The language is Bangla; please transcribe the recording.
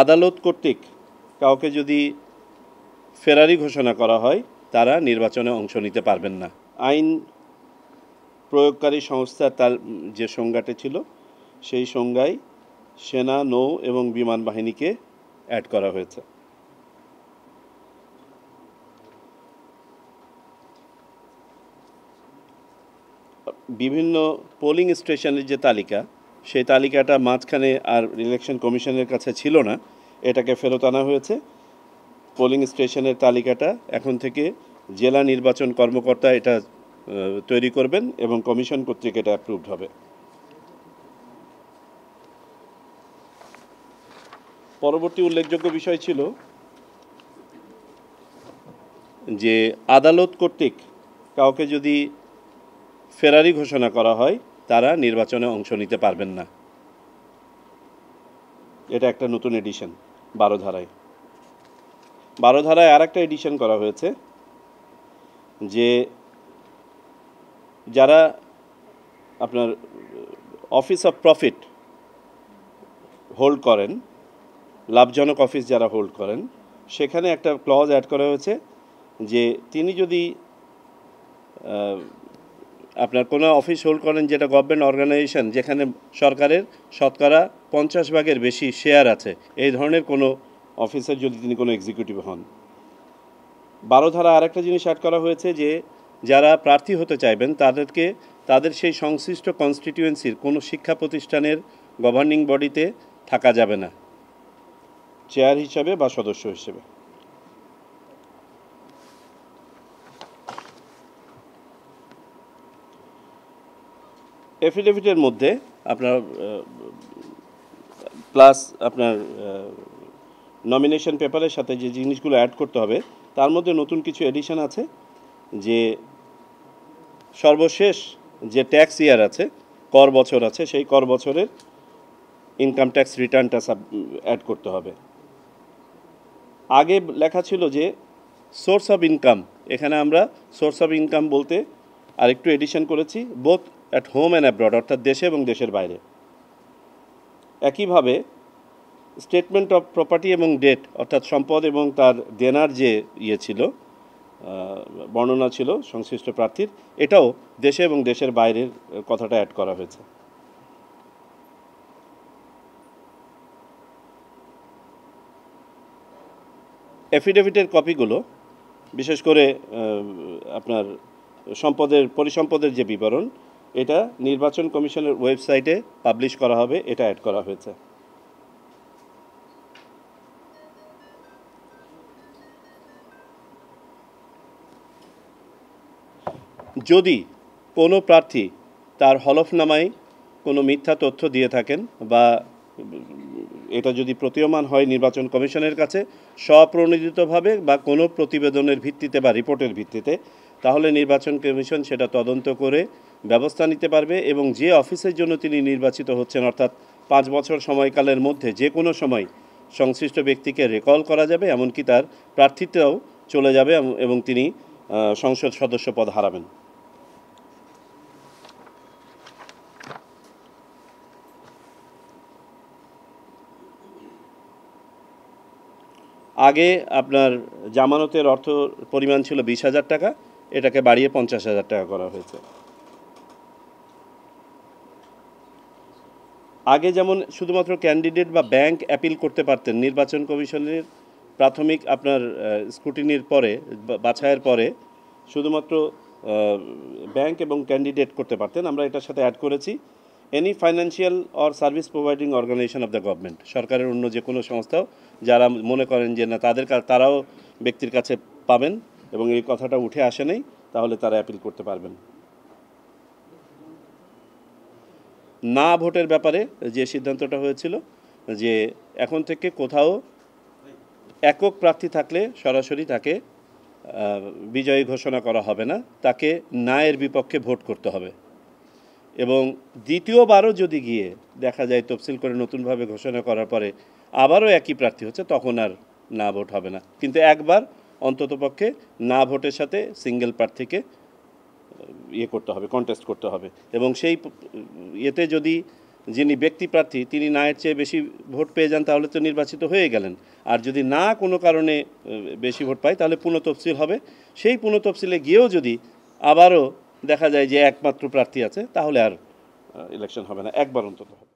আদালত কর্তৃক কাউকে যদি ফেরারি ঘোষণা করা হয় তারা নির্বাচনে অংশ নিতে পারবেন না। আইন প্রয়োগকারী সংস্থার তার যে সংজ্ঞাটি ছিল সেই সংজ্ঞায় সেনা, নৌ এবং বিমান বাহিনীকে অ্যাড করা হয়েছে। বিভিন্ন পোলিং স্টেশনের যে তালিকা, সেই তালিকাটা মাঝখানে আর ইলেকশন কমিশনের কাছে ছিল না, এটাকে ফেরত আনা হয়েছে। পোলিং স্টেশনের তালিকাটা এখন থেকে জেলা নির্বাচন কর্মকর্তা এটা তৈরি করবেন এবং কমিশন কর্তৃক এটা অ্যাপ্রুভড হবে। পরবর্তী উল্লেখযোগ্য বিষয় ছিল যে আদালত কর্তৃক কাউকে যদি ফেরারি ঘোষণা করা হয় তারা নির্বাচনে অংশ নিতে পারবেন না। এটা একটা নতুন এডিশন 12 ধারায়। 12 ধারায় আর একটা এডিশন করা হয়েছে যে যারা আপনার অফিস অফ প্রফিট হোল্ড করেন, লাভজনক অফিস যারা হোল্ড করেন, সেখানে একটা ক্লজ অ্যাড করা হয়েছে যে তিনি যদি আপনার কোনো অফিস হোল্ড করেন যেটা গভর্নমেন্ট অর্গানাইজেশন, যেখানে সরকারের শতকরা 50 ভাগের বেশি শেয়ার আছে, এই ধরনের কোনো অফিসের যদি তিনি কোনো এক্সিকিউটিভ হন। 12 ধারা আরেকটা জিনিস অ্যাড করা হয়েছে যে যারা প্রার্থী হতে চাইবেন তাদেরকে তাদের সেই সংশ্লিষ্ট কনস্টিটিউয়েন্সির কোনো শিক্ষা প্রতিষ্ঠানের গভর্নিং বডিতে থাকা যাবে না, চেয়ার হিসাবে বা সদস্য হিসেবে। এফিডেভিটের মধ্যে আপনার প্লাস আপনার নমিনেশন পেপারের সাথে যে জিনিসগুলো অ্যাড করতে হবে তার মধ্যে নতুন কিছু এডিশন আছে যে সর্বশেষ যে ট্যাক্স ইয়ার আছে, কর বছর আছে, সেই কর বছরের ইনকাম ট্যাক্স রিটার্নটা অ্যাড করতে হবে। আগে লেখা ছিল যে সোর্স অফ ইনকাম, এখানে আমরা সোর্স অফ ইনকাম বলতে আরেকটু এডিশন করেছি, both at home and abroad, অর্থাৎ দেশে এবং দেশের বাইরে। একইভাবে স্টেটমেন্ট অফ প্রপার্টি এবং ডেট, অর্থাৎ সম্পদ এবং তার দেনার যে ছিল বর্ণনা ছিল সংশ্লিষ্ট প্রার্থীর, এটাও দেশে এবং দেশের বাইরের কথাটা অ্যাড করা হয়েছে। এফিডেভিটের কপিগুলো বিশেষ করে আপনার পরিসম্পদের যে বিবরণ, এটা নির্বাচন কমিশনের ওয়েবসাইটে পাবলিশ করা হবে, এটা অ্যাড করা হয়েছে। যদি কোনো প্রার্থী তার হলফনামায় কোনো মিথ্যা তথ্য দিয়ে থাকেন বা এটা যদি প্রতীয়মান হয় নির্বাচন কমিশনের কাছে স্বপ্রণোদিতভাবে বা কোনো প্রতিবেদনের ভিত্তিতে বা রিপোর্টের ভিত্তিতে, তাহলে নির্বাচন কমিশন সেটা তদন্ত করে ব্যবস্থা নিতে পারবে এবং যে অফিসের জন্য তিনি নির্বাচিত হচ্ছেন, অর্থাৎ 5 বছর সময়কালের মধ্যে যে কোনো সময় সংশ্লিষ্ট ব্যক্তিকে রিকল করা যাবে, এমনকি তার প্রার্থিতাও চলে যাবে এবং তিনি সংসদ সদস্য পদ হারাবেন। আগে আপনার জামানতের অর্থ পরিমাণ ছিল 20,000 টাকা, এটাকে বাড়িয়ে 50,000 টাকা করা হয়েছে। আগে যেমন শুধুমাত্র ক্যান্ডিডেট বা ব্যাংক অ্যাপিল করতে পারতেন, নির্বাচন কমিশনের প্রাথমিক আপনার স্ক্রুটিনির পরে, বাছাইয়ের পরে শুধুমাত্র ব্যাংক এবং ক্যান্ডিডেট করতে পারতেন। আমরা এটার সাথে অ্যাড করেছি any financial or service providing organisation of the government, সরকারের অন্য যে কোনো সংস্থাও যারা মনে করেন যে না তারাও ব্যক্তির কাছে পাবেন এবং এই কথাটা উঠে আসে নাই, তাহলে তারা অ্যাপিল করতে পারবেন। না ভোটের ব্যাপারে যে সিদ্ধান্তটা হয়েছিল যে এখন থেকে কোথাও একক প্রার্থী থাকলে সরাসরি তাকে বিজয়ী ঘোষণা করা হবে না, তাকে নায়ের বিপক্ষে ভোট করতে হবে এবং দ্বিতীয়বারও যদি গিয়ে দেখা যায় তফসিল করে নতুনভাবে ঘোষণা করার পরে আবারও একই প্রার্থী হচ্ছে, তখন আর না ভোট হবে না, কিন্তু একবার অন্ততপক্ষে না ভোটের সাথে সিঙ্গেল প্রার্থীকে করতে হবে, কন্টেস্ট করতে হবে এবং সেই এতে যদি যিনি ব্যক্তি প্রার্থী তিনি নায়ের চেয়ে বেশি ভোট পেয়ে যান তাহলে তো নির্বাচিত হয়ে গেলেন। আর যদি না কোনো কারণে বেশি ভোট পায় তাহলে পুনঃতফসিল হবে। সেই পুনঃতফসিলে গিয়েও যদি আবারও দেখা যায় যে একমাত্র প্রার্থী আছে তাহলে আর ইলেকশন হবে না, একবার অন্তত হবে।